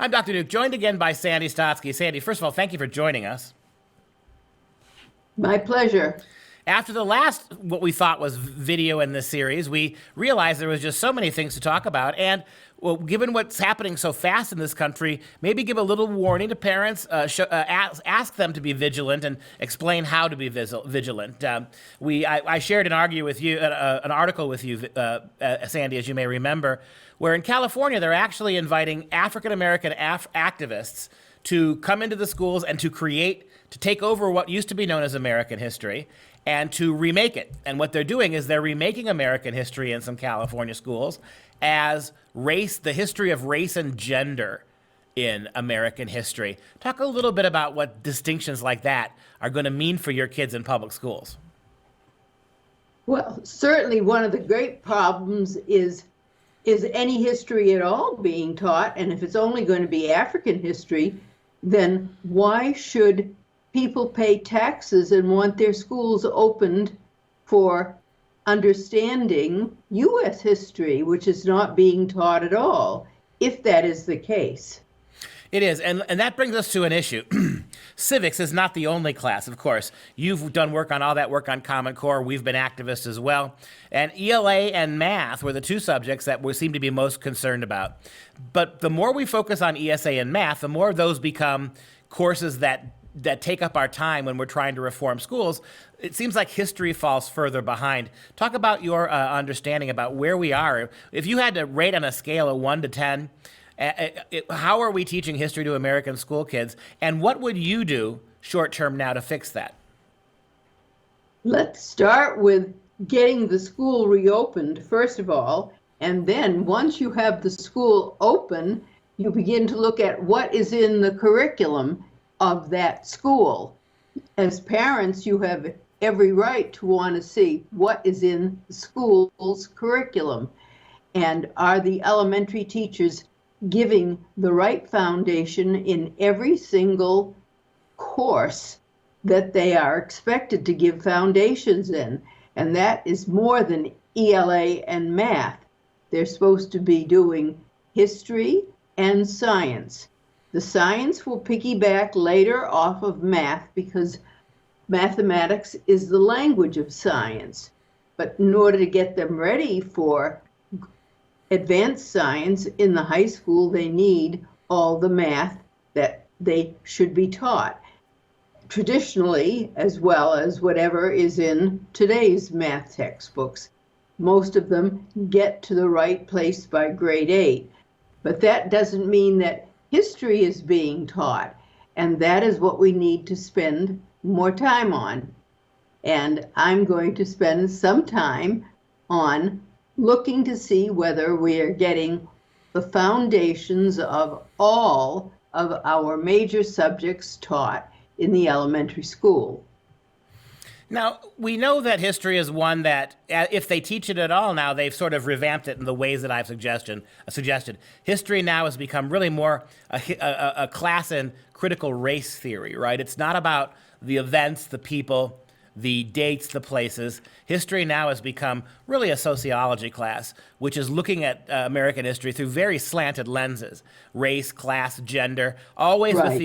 I'm Dr. Duke, joined again by Sandy Stotsky. Sandy, first of all, thank you for joining us. My pleasure. After the last, what we thought was video in this series, we realized there was just so many things to talk about. And well, given what's happening so fast in this country, maybe give a little warning to parents, ask them to be vigilant and explain how to be vigilant. I shared an article with you, Sandy, as you may remember, where in California, they're actually inviting African-American activists to come into the schools and to take over what used to be known as American history and to remake it. And what they're doing is they're remaking American history in some California schools as the history of race and gender in American history. Talk a little bit about what distinctions like that are going to mean for your kids in public schools. Well, certainly one of the great problems is any history at all being taught? And if it's only going to be African history, then why should people pay taxes and want their schools opened for understanding U.S. history, which is not being taught at all, if that is the case? It is, and that brings us to an issue. Civics is not the only class, of course. You've done all that work on Common Core. We've been activists as well. And ELA and math were the two subjects that we seem to be most concerned about. But the more we focus on ESA and math, the more those become courses that take up our time when we're trying to reform schools. It seems like history falls further behind. Talk about your understanding about where we are. If you had to rate on a scale of 1 to 10, how are we teaching history to American school kids? And what would you do short term now to fix that? Let's start with getting the school reopened, first of all. And then once you have the school open, you begin to look at what is in the curriculum of that school. As parents, you have every right to want to see what is in the school's curriculum. And are the elementary teachers giving the right foundation in every single course that they are expected to give foundations in? And that is more than ELA and math. They're supposed to be doing history and science. The science will piggyback later off of math because mathematics is the language of science. But in order to get them ready for advanced science in the high school, they need all the math that they should be taught traditionally, as well as whatever is in today's math textbooks. Most of them get to the right place by grade 8. But that doesn't mean that history is being taught, and that is what we need to spend more time on. And I'm going to spend some time on looking to see whether we are getting the foundations of all of our major subjects taught in the elementary school. Now, we know that history is one that, if they teach it at all now, they've sort of revamped it in the ways that I've suggested. History now has become really more a class in critical race theory, right? It's not about the events, the people, the dates, the places. History now has become really a sociology class, which is looking at American history through very slanted lenses: race, class, gender, always with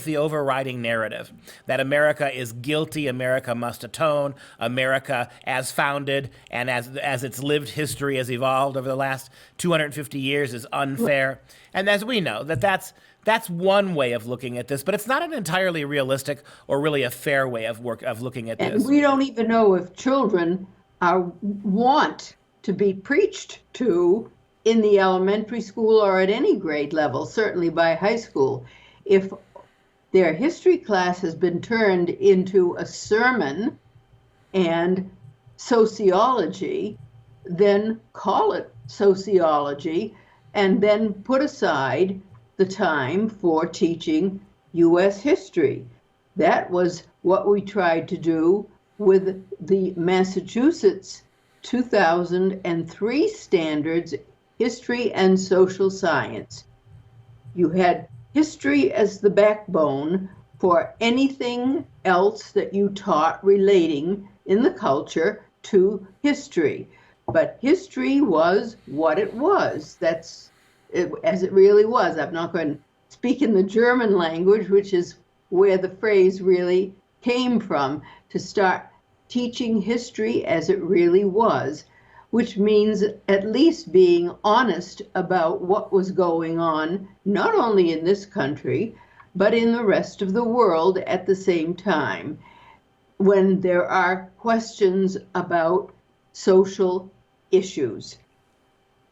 the overriding narrative that America is guilty, America must atone, America as founded and as its lived history has evolved over the last 250 years is unfair. And as we know, that's one way of looking at this, but it's not an entirely realistic or really a fair way of looking at this. And we don't even know if children want to be preached to in the elementary school or at any grade level, certainly by high school. If their history class has been turned into a sermon and sociology, then call it sociology and then put aside the time for teaching U.S. history. That was what we tried to do with the Massachusetts 2003 standards, history and social science. You had history as the backbone for anything else that you taught relating in the culture to history. But history was what it was. as it really was. I'm not going to speak in the German language, which is where the phrase really came from, to start teaching history as it really was, which means at least being honest about what was going on, not only in this country, but in the rest of the world at the same time, when there are questions about social issues.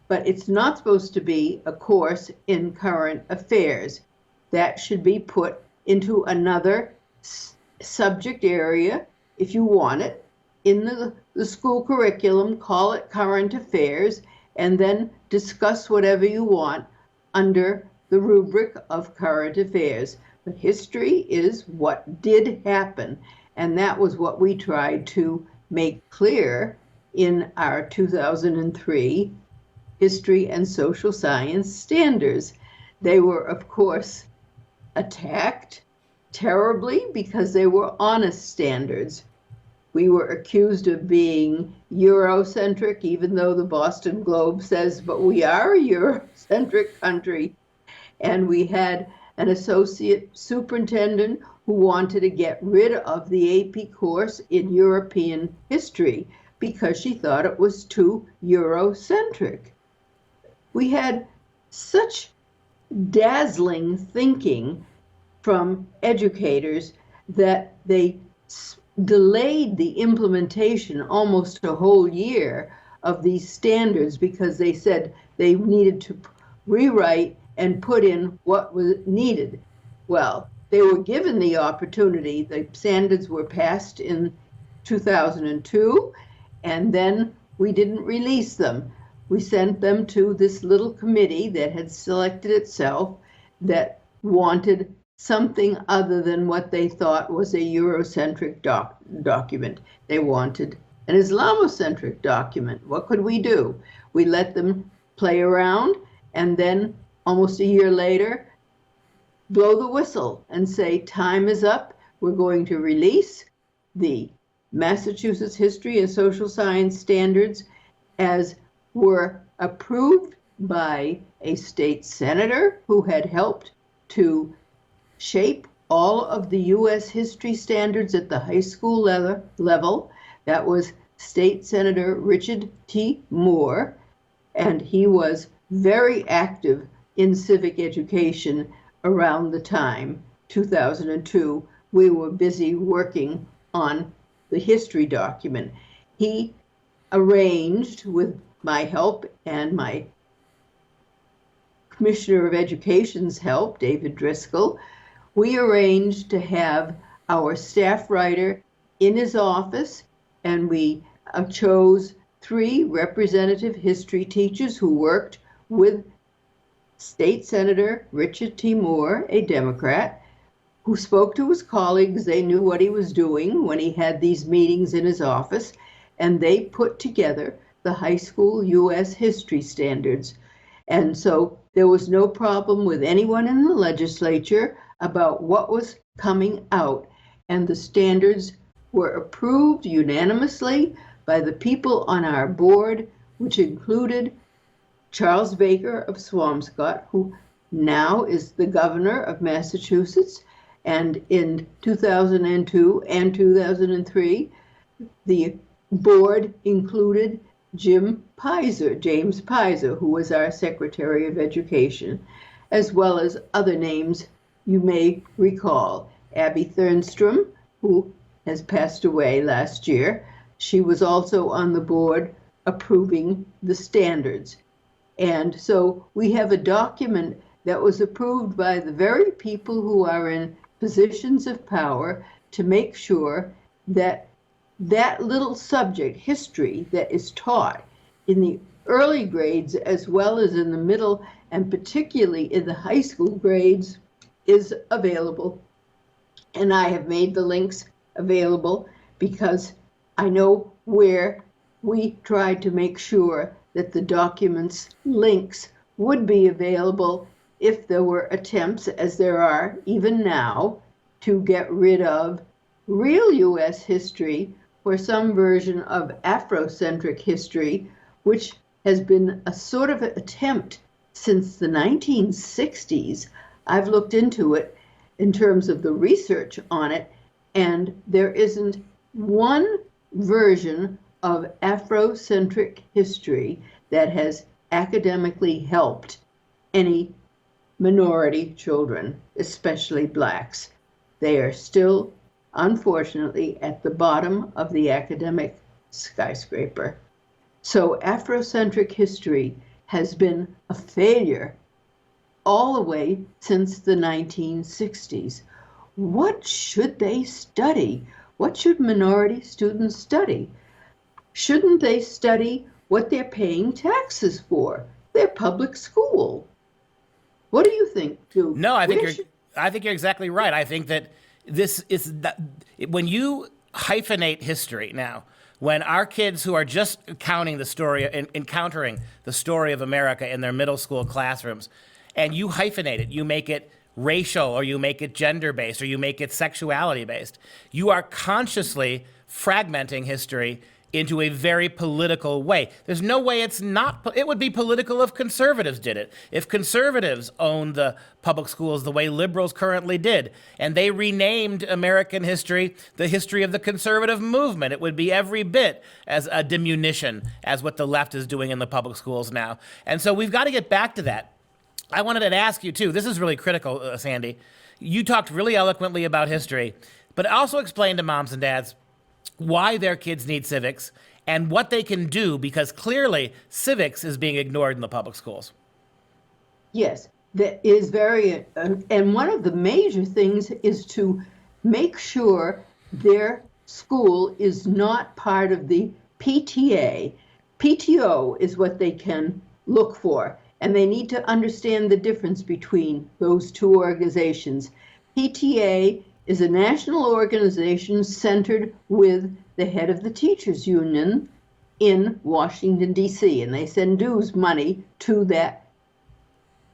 But it's not supposed to be a course in current affairs. That should be put into another subject area, if you want it, in the school curriculum, call it current affairs, and then discuss whatever you want under the rubric of current affairs. But history is what did happen, and that was what we tried to make clear in our 2003 History and Social Science standards. They were, of course, attacked terribly because they were honest standards. We were accused of being Eurocentric, even though the Boston Globe says, but we are a Eurocentric country. And we had an associate superintendent who wanted to get rid of the AP course in European history because she thought it was too Eurocentric. We had such dazzling thinking from educators that they delayed the implementation almost a whole year of these standards because they said they needed to rewrite and put in what was needed. Well, they were given the opportunity. The standards were passed in 2002, and then we didn't release them. We sent them to this little committee that had selected itself that wanted something other than what they thought was a Eurocentric document. They wanted an Islamocentric document. What could we do? We let them play around, and then almost a year later, blow the whistle and say, time is up. We're going to release the Massachusetts History and Social Science standards as were approved by a state senator who had helped to shape all of the U.S. history standards at the high school level. That was State Senator Richard T. Moore, and he was very active in civic education around the time, 2002, we were busy working on the history document. He arranged, with my help and my Commissioner of Education's help, David Driscoll, we arranged to have our staff writer in his office, and we chose 3 representative history teachers who worked with State Senator Richard T. Moore, a Democrat, who spoke to his colleagues. They knew what he was doing when he had these meetings in his office, and they put together the high school U.S. history standards. And so there was no problem with anyone in the legislature about what was coming out, and the standards were approved unanimously by the people on our board, which included Charles Baker of Swampscott, who now is the governor of Massachusetts, and in 2002 and 2003, the board included James Pizer, who was our Secretary of Education, as well as other names you may recall. Abby Thernstrom, who has passed away last year, she was also on the board approving the standards. And so we have a document that was approved by the very people who are in positions of power to make sure that that little subject, history, that is taught in the early grades as well as in the middle and particularly in the high school grades is available. And I have made the links available because I know where we tried to make sure that the documents links would be available if there were attempts, as there are even now, to get rid of real U.S. history or some version of Afrocentric history, which has been a sort of attempt since the 1960s. I've looked into it in terms of the research on it, and there isn't one version of Afrocentric history that has academically helped any minority children, especially blacks. They are still, unfortunately, at the bottom of the academic skyscraper. So Afrocentric history has been a failure all the way since the 1960s. What should they study? What should minority students study? Shouldn't they study what they're paying taxes for? Their public school. What do you think, Duke? No, I think you're exactly right. I think that this is when you hyphenate history now, when our kids who are just encountering the story of America in their middle school classrooms, and you hyphenate it, you make it racial, or you make it gender-based, or you make it sexuality-based, you are consciously fragmenting history into a very political way. There's no way it's not. It would be political if conservatives did it. If conservatives owned the public schools the way liberals currently did, and they renamed American history the history of the conservative movement, it would be every bit as a diminution as what the left is doing in the public schools now. And so we've got to get back to that. I wanted to ask you, too, this is really critical, Sandy. You talked really eloquently about history, but also explain to moms and dads why their kids need civics and what they can do, because clearly civics is being ignored in the public schools. Yes, that is very, and one of the major things is to make sure their school is not part of the PTA. PTO is what they can look for, and they need to understand the difference between those two organizations. PTA is a national organization centered with the head of the teachers union in Washington, D.C., and they send dues money to that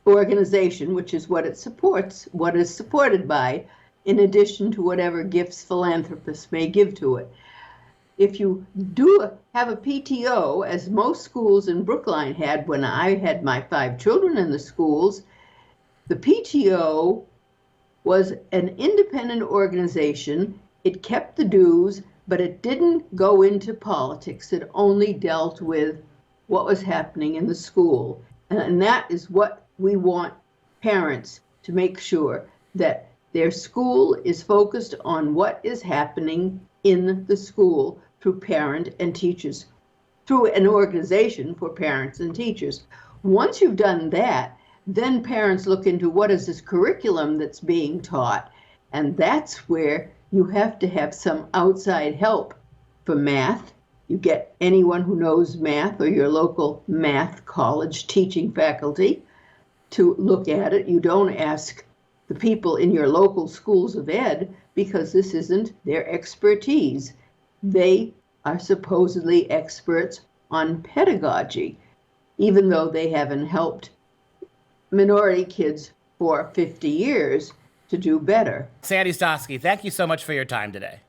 organization, which is what it supports, what is supported by, in addition to whatever gifts philanthropists may give to it. If you do have a PTO, as most schools in Brookline had when I had my 5 children in the schools, the PTO was an independent organization. It kept the dues, but it didn't go into politics. It only dealt with what was happening in the school. And that is what we want parents to make sure, that their school is focused on what is happening in the school through parent and teachers, through an organization for parents and teachers. Once you've done that, then parents look into what is this curriculum that's being taught. And that's where you have to have some outside help for math. You get anyone who knows math or your local math college teaching faculty to look at it. You don't ask the people in your local schools of ed, because this isn't their expertise. They are supposedly experts on pedagogy, even though they haven't helped minority kids for 50 years to do better. Sandy Stotsky, thank you so much for your time today.